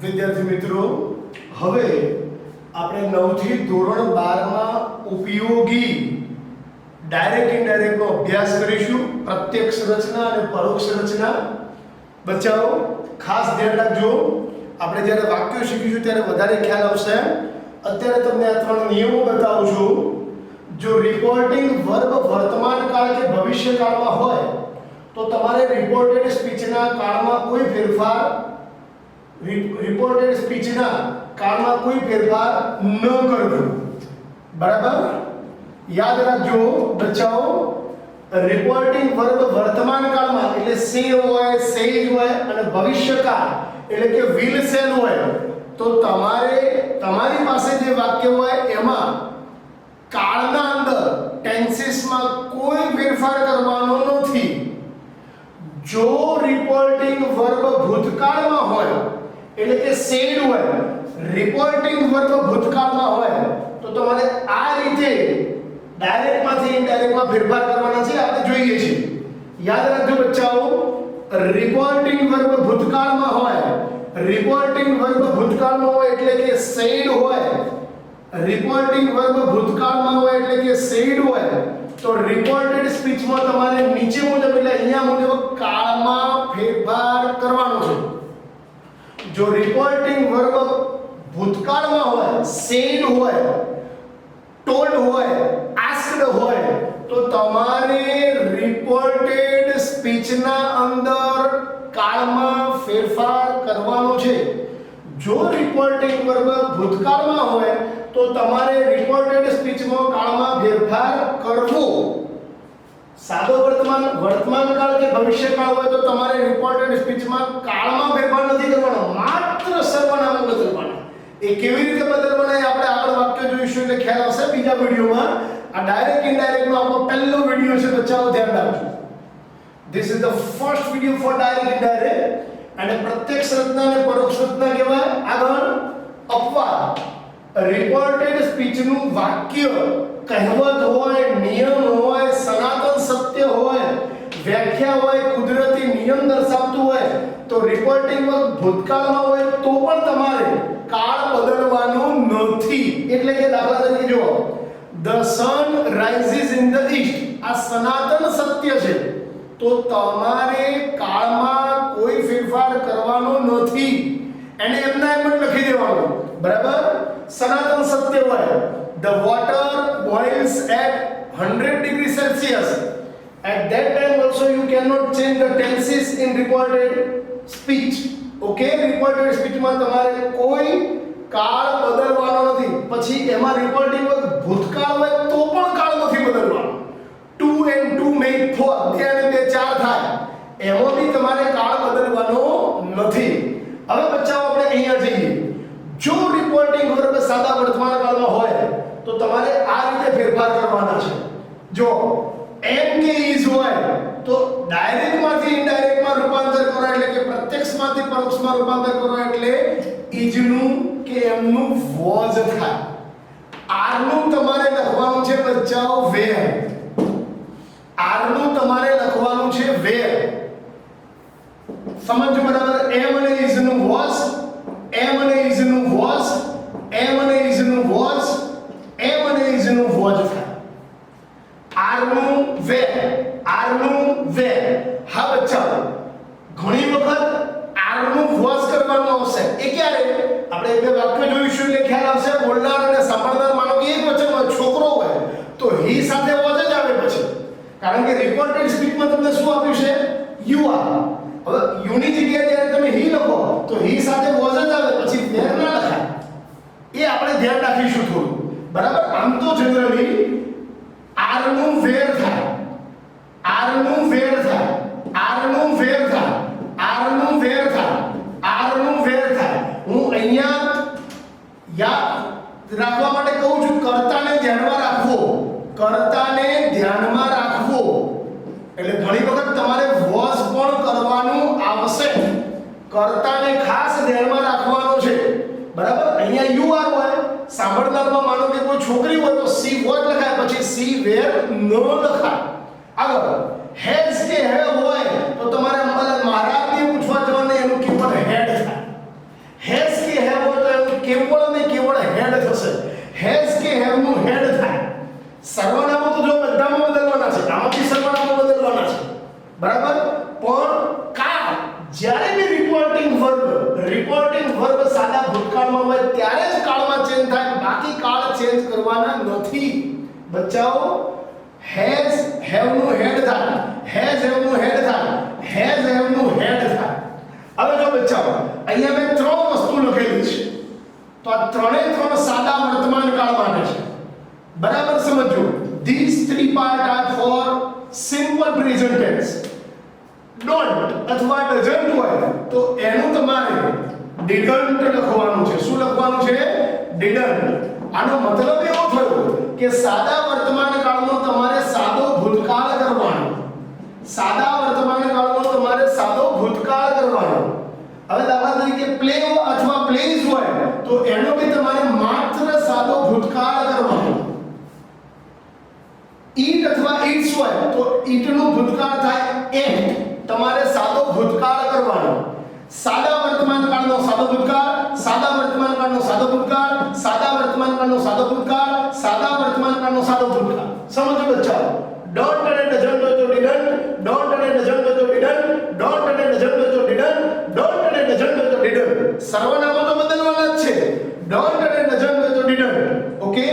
વિદ્યાર્થી મિત્રો, હવે આપણે 9 થી ધોરણ 12 માં ઉપયોગી ડાયરેક્ટ ઇનડાયરેક્ટ નો અભ્યાસ કરીશું. પ્રત્યક્ષ રચના અને પરોક્ષ રચના. બચ્ચાઓ ખાસ ધ્યાન રાખજો, આપણે જ્યારે વાક્યો શીખીશું ત્યારે વધારે ખ્યાલ આવશે. અત્યારે તમને આ 3 નિયમો બતાવું છું. જો રિપોર્ટિંગ વર્બ વર્તમાન કાળ કે ભવિષ્ય કાળમાં હોય તો તમારે રિપોર્ટેડ સ્પીચના કાળમાં કોઈ ફેરફાર રિપોર્ટેડ સ્પીચના કાળમાં કોઈ ફેરફાર ન કરવો. બરાબર? યાદ રાખજો બચ્ચાઓ, રિપોર્ટિંગ વર્બ વર્તમાન કાળમાં એટલે સે હોય, સેજ હોય અને ભવિષ્યકાળ એટલે કે વિલ સેલ હોય તો તમારે તમારી પાસે જે વાક્ય હોય એમાં કાળના અંદર ટેન્સીસમાં કોઈ ફેરફાર કરવાનો નથી. જો રિપોર્ટિંગ વર્બ ભૂતકાળમાં હોય એટલે કે સેડ હોય, રિપોર્ટિંગ વર્બ ભૂતકાળમાં હોય તો તમારે આ રીતે ડાયરેક્ટમાંથી ઇનડાયરેક્ટમાં ફેરફાર કરવાના છે. આપણે જોઈએ છીએ. યાદ રાખજો બચ્ચાઓ, રિપોર્ટિંગ વર્બ ભૂતકાળમાં હોય, રિપોર્ટિંગ વર્બ ભૂતકાળમાં હોય એટલે કે સેડ હોય, રિપોર્ટિંગ વર્બ ભૂતકાળમાં હોય એટલે કે સેડ હોય તો રિપોર્ટેડ સ્પીચમાં તમારે નીચે મુજબ એટલે અહીંયા મુજબ કાળમાં ફેરફાર કરવાનો છે. જો રિપોર્ટિંગ વર્બ ભૂતકાળમાં હોય, સેડ હોય, ટોલ્ડ હોય, આસ્ક્ડ હોય તો તમારે રિપોર્ટેડ સ્પીચના અંદર કાળમાં ફેરફાર કરવાનો છે. જો રિપોર્ટિંગ વર્બ ભૂતકાળમાં હોય તો તમારે રિપોર્ટેડ સ્પીચમાં કાળમાં ફેરફાર કરવો. સાદો વર્તમાન કાળ કે ભવિષ્યકાળ હોય તો તમારે રિપોર્ટેડ સ્પીચમાં કાળમાં ફેરફાર નથી કરવાનો, માત્ર સર્વનામ બદલવાના. એ કેવી રીતે બદલવાના એ આપણે આગળ વાક્ય જોઈશું એટલે ખ્યાલ આવશે બીજા વિડિયોમાં. આ ડાયરેક્ટ ઇનડાયરેક્ટ નો આપણો પહેલો વિડિયો છે બચ્ચાઓ, ધ્યાન રાખજો. This is the first video for direct indirect. અને પ્રત્યક્ષ રચના અને પરોક્ષ રચના કહેવાય. આગળ અપવાદ. રિપોર્ટેડ સ્પીચનું વાક્ય કહેવત હોય, નિયમ હોય, સનાતન સત્ય હોય, વ્યાખ્યા હોય, કુદરતી નિયમ દર્શાવતું હોય તો રિપોર્ટિંગ વર્બ ભૂતકાળમાં હોય તો પણ તમારે કાળ બદલવાનો નથી. એટલે કે દાખલા તરીકે જુઓ, the sun rises in the east. આ સનાતન સત્ય છે તો તમારે કાળમાં કોઈ ફેરફાર કરવાનો નથી. એને એમના એમ જ લખી દેવાનું. બરાબર? સનાતન સત્ય હોય, the water boils at 100 degrees Celsius. At that time also you cannot change the tenses in reported speech. Okay? Reported speech માં તમારે કોઈ કાળ બદલવાનો નથી. પછી એમાં રિપોર્ટિંગ વર્બ ભૂતકાળ હોય તો પણ કાળ નથી બદલવાનો. 2 and 2 make 4, 2 અને 2 4 થાય. એમાં બી તમારે કાળ બદલવાનો નથી. હવે બચ્ચાઓ આપણે અહીંયા જઈએ. જો રિપોર્ટિંગ વર્બ સાદા વર્તમાન કાળમાં હોય તો તમારે આ રીતે ફેરફાર કરવાના છે. જો એમ કે ઇઝ હોય તો ડાયરેક્ટમાંથી ઇનડાયરેક્ટમાં રૂપાંતર કરો એટલે કે પ્રત્યક્ષમાંથી પરોક્ષમાં રૂપાંતર કરો એટલે ઇઝ નું કે એમ નું વોઝ થાય. આર નું તમારે લખવાનું છે બચ્ચાઓ વેર. આર નું તમારે લખવાનું છે વેર. સમજો બરાબર? એમ અને ઇઝ નું વોઝ, એમ અને ઇઝ નું વોઝ, એમ અને ઇઝ નું વોઝ, એમ અને ઇઝ નું વોઝ થાય. આર નું વેર, આર નું વેર. હા બચ્ચાઓ, ઘણી વખત આર નું વોઝ કરવાનું આવશે. એ ક્યારે? આપણે બે વાક્ય જોઈશું એટલે ખ્યાલ આવશે. બોલનાર અને સાંભળનાર માનો કે એક વચનમાં છોકરો હોય તો હી સાથે વોઝ જ આવે પછી. કારણ કે રિપોર્ટેડ સ્પીચમાં તમને શું આપ્યું છે? You are. હવે યુ ની જગ્યાએ જ્યારે તમે હી લખો તો હી સાથે વોઝ જ આવે, પછી વેર ના લખાય. એ આપણે ધ્યાન રાખીશું થોડું. બરાબર? આમ તો જનરલી આર નું વેર થાય, આર નું વેર થાય, આર નું વેર થાય, આર નું વેર થાય, આર નું વેર થાય. હું અહીંયા યાદ રાખવા માટે કહું છું, કર્તાને ધ્યાનમાં રાખવો, કર્તાને ધ્યાનમાં રાખવો. એટલે ઘણી વખત તમારે વોઝ પણ કરવાનું આવશે. કર્તાને ખાસ ધ્યાનમાં રાખવાનો છે. બરાબર? અહીંયા યુ આર હોય, સાંભળનારમાં માનો કે કોઈ છોકરી હોય તો સી વોઝ લખાય, પછી સી વેર ન લખાય. આગળ હેઝ કે હેવ હોય તો તમારે અંબાલાલ મહારાજને પૂછવા જવાનું, એનું કીવર્ડ હેડ થાય. હેઝ બરાબર. પણ કાળ જ્યારે બી રિપોર્ટિંગ વર્બ સાદા ભૂતકાળમાં હોય ત્યારે જ કાળમાં ચેન્જ થાય, બાકી કાળ ચેન્જ કરવાના નથી. બચ્ચાઓ હેઝ હેવ નું હેડ થાય, હેઝ હેવ નું હેડ થાય, હેઝ હેવ નું હેડ થાય. હવે જો બચ્ચાઓ અહીંયા મેં ત્રણ વસ્તુ લખેલી છે, તો આ ત્રણ સાદા વર્તમાન કાળ માટે છે. બરાબર સમજો. These three part are for simple present tense. Don't અથવા doesn't હોય તો એનું તમારે didn't લખવાનું છે. શું લખવાનું છે? didn't. આનો મતલબ એવો થયો કે સાદા વર્તમાન કાળનો તમારે સાદો ભૂતકાળ કરવાનો. સાદા વર્તમાન કાળનો તમારે સાદો ભૂતકાળ કરવાનો. હવે દાખલા તરીકે પ્લે અથવા પ્લેઝ હોય તો એનો બી તમારે માત્ર સાદો ભૂતકાળ કરવાનો. ઈટ અથવા ઈટ્સ હોય તો ઈટ નું ભૂતકાળ થાય એટ, તમારે સાદો ભૂતકાળ કરવાનો. સાદા વર્તમાન કાળનો સાદો ભૂતકાળ, સાદા વર્તમાન કાળનો સાદો ભૂતકાળ, સાદા વર્તમાન કાળનો સાદો ભૂતકાળ, સાદા વર્તમાન કાળનો સાદો ભૂતકાળ. સમજો બચ્ચાઓ. ડોન્ટ અને ડઝન્ટ હોય તો ડિડન્ટ, ડોન્ટ અને ડઝન્ટ હોય તો ડિડન્ટ, ડોન્ટ અને ડઝન્ટ હોય તો ડિડન્ટ, ડોન્ટ અને ડઝન્ટ હોય તો ડિડન્ટ. સર્વનામો તો બદલવાના જ છે. ડોન્ટ અને ડઝન્ટ હોય તો ડિડન્ટ. ઓકે.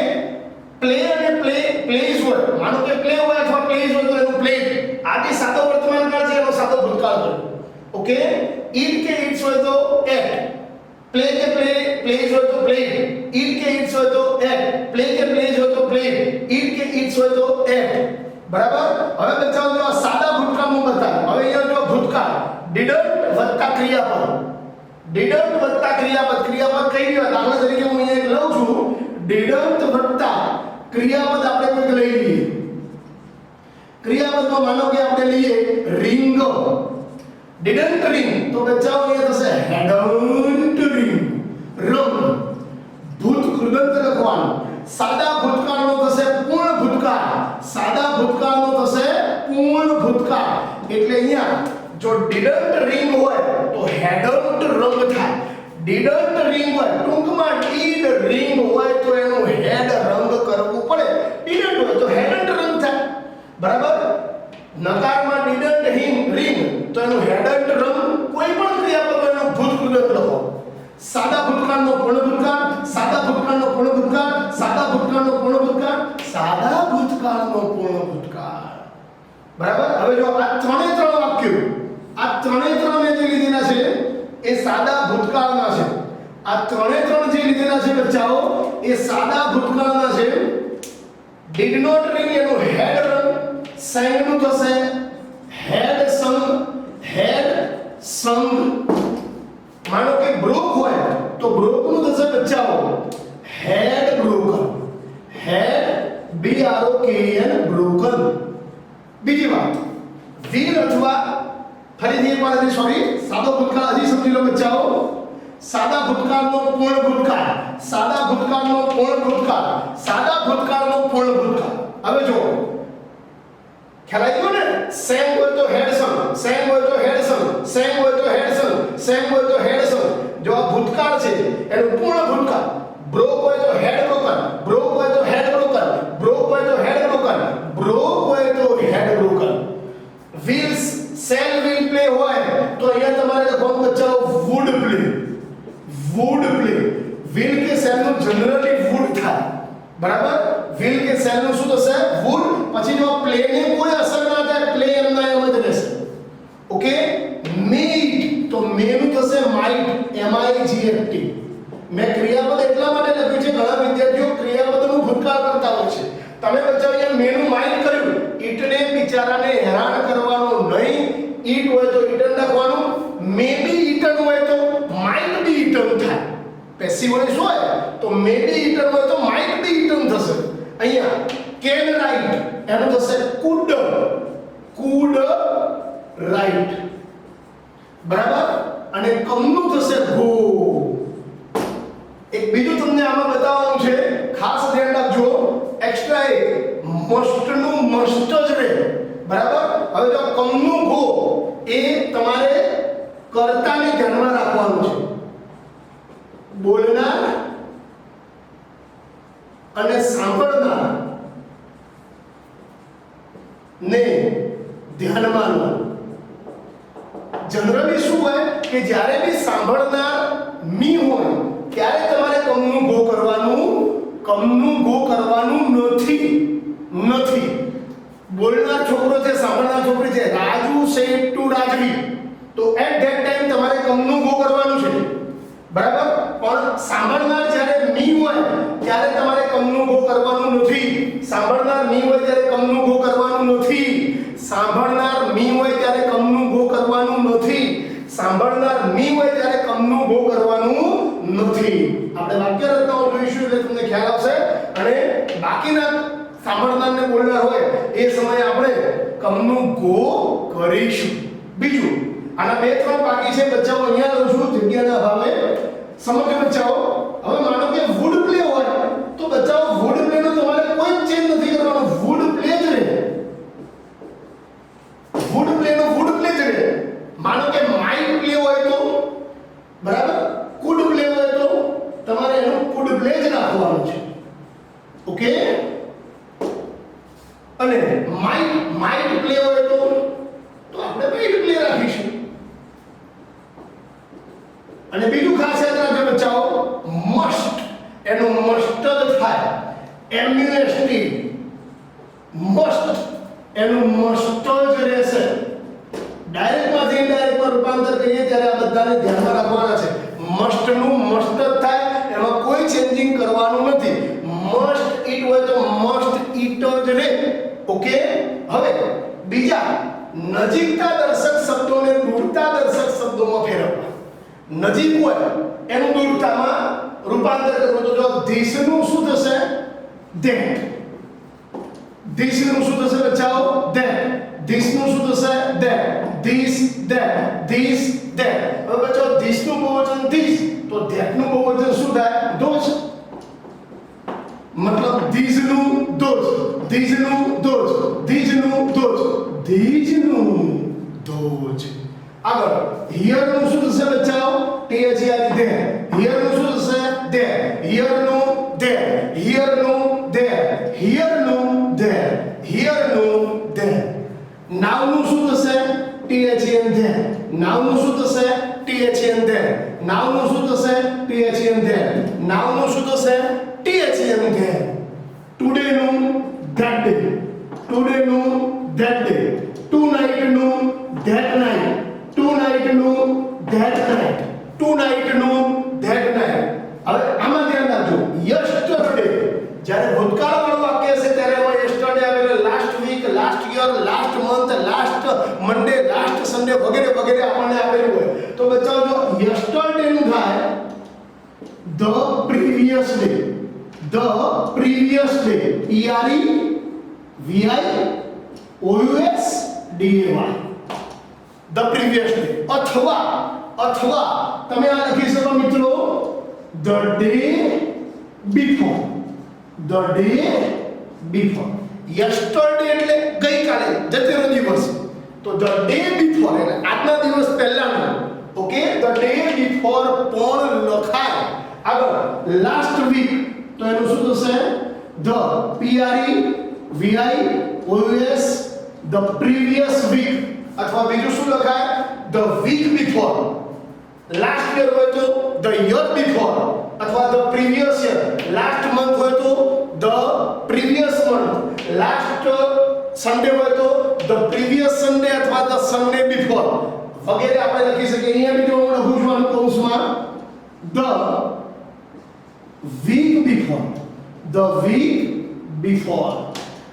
પ્લે અને પ્લેઝ હોય, માનો કે પ્લે હોય અથવા પ્લેઝ હોય તો એનું પ્લેડ. આ બી સાદો વર્તમાન કાળ છે, એનો સાદો ભૂતકાળ કરો. ઓકે. ઈટ કે ઈટ્સ હોય તો એટ, પ્લે કે પ્લેઝ હોય તો પ્લેડ, ઈટ કે ઈટ્સ હોય તો એટ, પ્લે કે પ્લેઝ હોય તો પ્લેડ, ઈટ કે ઈટ્સ હોય તો એટ. બરાબર. હવે બચ્ચાઓ જો આ સાદા ભૂતકાળનું બતાવ. હવે અહીંયા જો ભૂતકાળ ડિડન્ટ વત્તા ક્રિયાપદ, ડિડન્ટ વત્તા ક્રિયાપદ કઈ રહ્યો. દાખલા તરીકે હું અહીંયા એક લઉં છું, ડિડન્ટ વત્તા ક્રિયાપદ આપણે કોઈક લઈ લઈએ. ક્રિયાપદમાં માનો કે આપણે લઈએ રિંગ. ડિડન્ટ રિંગ તો બચ્ચાઓ અહીંયા થશે હેડન્ટ રિંગ. રંગ ભૂત કૃદંત લખવાનું. સાદા ભૂતકાળનો થશે પૂર્ણ ભૂતકાળ, સાદા ભૂતકાળનો થશે પૂર્ણ ભૂતકાળ. એટલે અહીંયા જો ડિડન્ટ રિંગ હોય તો હેડન્ટ રંગ થાય. ડિડન્ટ રિંગ હોય, ટૂંકમાં ડીડ રિંગ હોય તો એનું હેડ રંગ કરવું પડે. ડિડન્ટ હોય તો હેડન્ટ રંગ થાય. બરાબર. નકારમાં ડિડન્ટ રિંગ તો એનું હેડન્ટ રંગ. કોઈ પણ ક્રિયાપદ એનો ભૂત કૃદંત લખો. સાદા ભૂતકાળનો પૂર્ણ ભૂતકાળ, સાદા ભૂતકાળનો પૂર્ણ ભૂતકાળ, સાદા ભૂતકાળનો પૂર્ણ ભૂતકાળ, સાદા ભૂતકાળનો પૂર્ણ ભૂતકાળ. બરાબર. હવે જો આ ત્રણ વાક્યો, આ ત્રણ મેં જે લીધેલા છે એ સાદા ભૂતકાળના છે. આ ત્રણ જે લીધેલા છે બચ્ચાઓ એ સાદા ભૂતકાળના છે. ડીડ નોટ રિંગ એનું હેડ રંગ, sang નું થશે હેડ સંગ, હેડ સંગ. માનો કે બ્રોક હોય તો બ્રોક નું થશે બચ્ચાઓ head broken, head BROKEN broken. બીજી વાત, વીલ અથવા ફરીથી એક વાર સોરી સાદો ભૂતકાળ હજી સમજી લો બચ્ચાઓ. સાદા ભૂતકાળનો પૂર્ણ ભૂતકાળ, સાદા ભૂતકાળનો પૂર્ણ ભૂતકાળ, સાદા ભૂતકાળનો પૂર્ણ ભૂતકાળ. હવે જો ખ્યાલ આવી ગયો ને. સેમ હોય તો હેડસન, સેમ હોય તો હેડસન, સેમ હોય તો હેડસન, સેમ હોય તો હેડસન. જો આ ભૂતકાળ છે એનું પૂર્ણ ભૂતકાળ. બ્રોક હોય તો હેડ બ્રોકન, બ્રોક હોય તો હેડ બ્રોકન, બ્રોક હોય તો હેડ બ્રોકન, બ્રોક હોય તો head broken. Wills shall will play હોય તો અહીંયા તમારે લખવાનું બચ્ચાઓ would play, would play. Will કે સેલ નું જનરલી વુડ થાય. બરાબર. વ્હીલ કે સેલ નું શું થશે? વુડ. પછી જો પ્લે ને કોઈ અસર ના થાય, પ્લે એમના એમ જ રહેશે. ઓકે. મીટ તો મે નું થશે માઇટ, MIGHT. મેં ક્રિયાપદ એટલા માટે લખ્યું છે, ઘણા વિદ્યાર્થીઓ ક્રિયાપદનું ભૂતકાળ કરતા હોય છે. તમે બચ્ચાઓ અહીંયા મેનું માઇટ કર્યું, ઈટને બિચારાને હેરાન કરવાનો નહીં. ઈટ હોય તો ઈટન લખવાનું, મે બી ઈટન હોય તો માઇટ બી ઈટન થાય. પેસિવ વોઇસ હોય તો મે બી ઈટન હોય તો માઇટ બી ઈટન થશે. અહીંયા કેન રાઈટ એનું થશે કુડ, કુડ રાઈટ. બરાબર. અને કમનું થશે ગો. એક બીજું તમને આમાં બતાવવાનું છે, ખાસ ધ્યાન રાખજો. એક્સ્ટ્રા એક મસ્ટનું મસ્ટ જ રહે. બરાબર. હવે જો કમનું ગો એ તમારે કર્તાને ધ્યાનમાં રાખવાનું છે. બોલનાર અને સાંભળનાર ને ધ્યાનમાં લો. જનરલી શું હોય કે જ્યારે બી સાંભળનાર મી હોય ત્યારે તમારે કમનું ગો કરવાનું નથી. બોલનાર છોકરો છે, સાંભળનાર છોકરી છે, રાજુ સેડ ટુ રાજવી, તો એટ ધેટ ટાઈમ તમારે કમનું ગો કરવાનું છે, બરાબર. પણ સાંભળનાર જ્યારે મી હોય ત્યારે તમારે કમનું ગો કરવાનું નથી. સાંભળનાર મી હોય ત્યારે કમનું ગો કરવાનું નથી. સાંભળનાર મી હોય ત્યારે કમનું ગો કરવાનું નથી. સાંભળનાર મી હોય ત્યારે કમનું ગો કરવાનું નથી. આપણે વાક્ય રચનાઓ જોઈશું એટલે તમને ખ્યાલ આવશે. અને બાકીના સાંભળનાર ને બોલનાર હોય એ સમયે આપણે કમનું ગો કરીશું. બીજું આના બે ત્રણ બાકી છે બચ્ચાઓ, અહીંયા લઉં છું જગ્યાના અભાવે. સમજો બચ્ચાઓ, હવે માનો કે વુડ પ્લે હોય તો બચ્ચાઓ વુડ પ્લે નો તમારે કોઈ ચેન્જ નથી કરવાનો, વુડ પ્લે જ રહે. વુડ પ્લે નો વુડ પ્લે જ રહે. માનો કે માઇટ પ્લે હોય તો, બરાબર, કુડ પ્લે હોય તો તમારે એનું કુડ પ્લે જ રાખવાનું છે. ઓકે. અને માઇટ પ્લે હોય તો આપણે માઇટ પ્લે રાખીશું. અને બીજું ખાસ યાદ રાખજો બચ્ચાઓ, મસ્ટ એનું મસ્ટ જ થાય, એમ્યુએસટી, મસ્ટ એનું મસ્ટ જ રહેશે. ડાયરેક્ટ માંથી ઇનડાયરેક્ટ માં રૂપાંતર કરીએ ત્યારે આ બધાને ધ્યાનમાં રાખવાના છે. મસ્ટ નું મસ્ટ જ થાય, એમાં કોઈ ચેન્જિંગ કરવાનું નથી. મસ્ટ ઈટ હોય તો મસ્ટ ઈટ જ રહે. ઓકે. હવે બીજા નજીકતા દર્શક શબ્દોને દૂરતા દર્શક શબ્દોમાં ફેરવવા. નજીક હોય એનું દૂરતામાં રૂપાંતર કરવું. તો જો ધીસ નું શું થશે? ધેટ. ધીસ નું શું થશે બચ્ચાઓ? ધેટ. ધીસ નું શું થશે? That. This, that, this, that. હવે બચ્ચાઓ ધીસ નું બહુવચન ધીસ, તો ધેટ નું બહુવચન શું થાય? ધોજ. मतलब these નું those, these નું those, these નું those, these નું those. આગળ here નું શું થશે બચ્ચાઓ? t h e r there. here નું શું થશે? there. here નું there. here નું there. here નું there. here નું there. now નું શું થશે? t h e n there. now નું શું થશે? t h e n there. now નું શું થશે? t h e n there. now નું શું થશે? THM there. Today નું that day. Today નું that day. Tonight નું that night. Tonight નું that night. Tonight નું that night. હવે આમાં ધ્યાન રાખજો. Yesterday જ્યારે ભૂતકાળ વાળું વાક્ય છે ત્યારે એમાં yesterday આવેલો last week, last year, last month, last Monday, last Sunday વગેરે વગેરે આપણને આપેલું હોય. તો બચ્ચાઓ જો yesterday નું થાય the previous day. The previous day. PREVIOUS DAY. The previous day. અથવા તમે આ લખી શકો મિત્રો the day before. The day before. Yesterday એટલે ગઈકાલે જતેરો દિવસ. તો the day before એટલે આજના દિવસ પહેલાનો. ઓકે. The day before પણ લખાય. આગળ last week તો એનું શું થશે? the PREVIOUS the previous week. અથવા બીજું શું લખાય? the week before. last year હોય તો the year before અથવા the previous year. last month હોય તો the previous month. last Sunday હોય તો the previous Sunday અથવા the Sunday before વગેરે આપણે લખી શકીએ. અહીંયા બીજો હું લખું છું આનું કૌંસમાં the week before. The week before.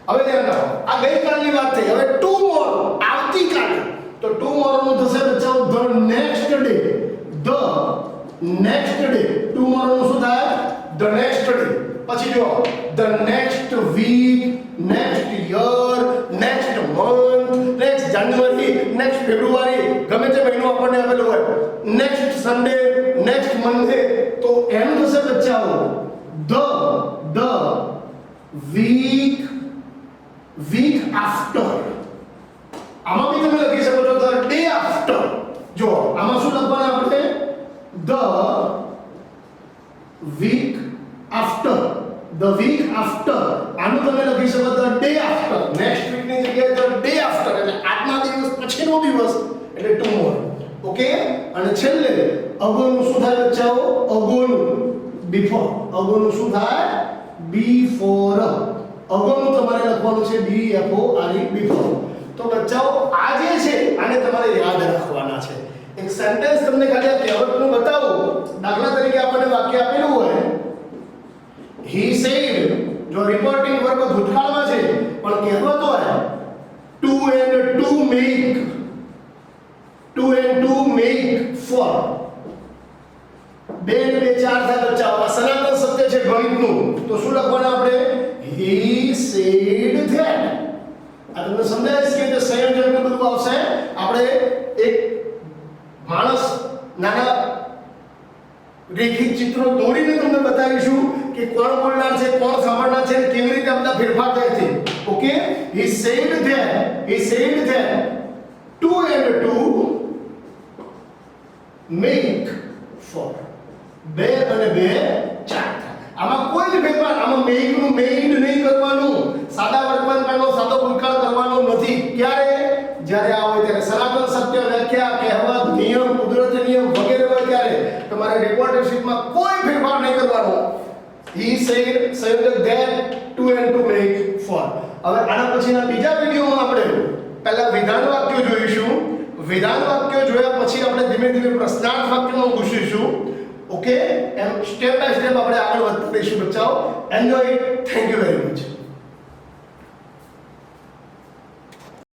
હવે ધ્યાન રાખો, આ ગઈકાલની વાત થઈ. હવે tomorrow આવતીકાલે. તો tomorrow નું થશે બચ્ચાઓ the next day. The next day. tomorrow નું શું થાય? The next day. પછી જો the next week, next year, next month, next January, next February, ગમે તે મહિનો આપણને આપેલો હોય. next Sunday, next Monday. તો એનું થશે બચ્ચાઓ the week after. આમાં બી તમે લખી શકો છો the day after. જો આમાં શું લખવાના આપણે? the week after. The week after. આનું તમે લખી શકો the day after. next week ની જગ્યાએ the day after એટલે આજના દિવસ પછીનો દિવસ એટલે tomorrow. ઓકે અને છેલ્લે અગોનું શું થાય બચ્ચાઓ અગોનું બિફોર અગોનું શું થાય બિફોર અગોનું તમારે લખવાનું છે BFORE બિફોર તો બચ્ચાઓ આ જે છે આને તમારે યાદ રાખવાના છે એક સેન્ટેન્સ તમને ખાલી આ કહેવતનું બતાવું દાખલા તરીકે આપણને વાક્ય આપેલું હોય he said જો રિપોર્ટિંગ વર્ગ ભૂતકાળમાં છે પણ કહેવત હોય to and to make for બે ને બે ચાર થાય બચ્ચાઓ આ સનાતન સત્ય છે ગણિતનું તો શું લખવાનું આપણે he said that આ તમને સમજાય છે કે સંયોજન ને બધું આવશે આપણે એક માણસ નાના રેખિત ચિત્રો દોરીને તમને બતાવીશું કે કોણ બોલનાર છે કોણ સાંભળનાર છે કેવી રીતે આપણા ફેરફાર થાય છે okay he said that two and two make four બે અને બે ચાર આમાં કોઈ જ ફેરફાર આમાં મેઇડ નહીં કરવાનું સાદા વર્તમાન કાળનો સાદો ભૂતકાળ કરવાનો નથી ક્યારે જ્યારે આ હોય ત્યારે સનાતન સત્ય વ્યાખ્યા કહેવત નિયમ કુદરતી નિયમ વગેરે હોય ત્યારે તમારે રિપોર્ટેડ શીટમાં કોઈ ફેરફાર નહીં કરવાનો he said સંયોજક that two and two make four હવે આના પછીના બીજા વિડિયોમાં આપણે પહેલા વિધાન વાક્યો જોઈશું વિધાન વાક્યો જોયા પછી આપણે ધીમે ધીમે પ્રશ્નાર્થ વાક્યમાં ઘૂસીશું ઓકે એમ સ્ટેપ બાય સ્ટેપ આપણે આગળ વધતા રહીશું બચ્ચાઓ enjoy it thank you very much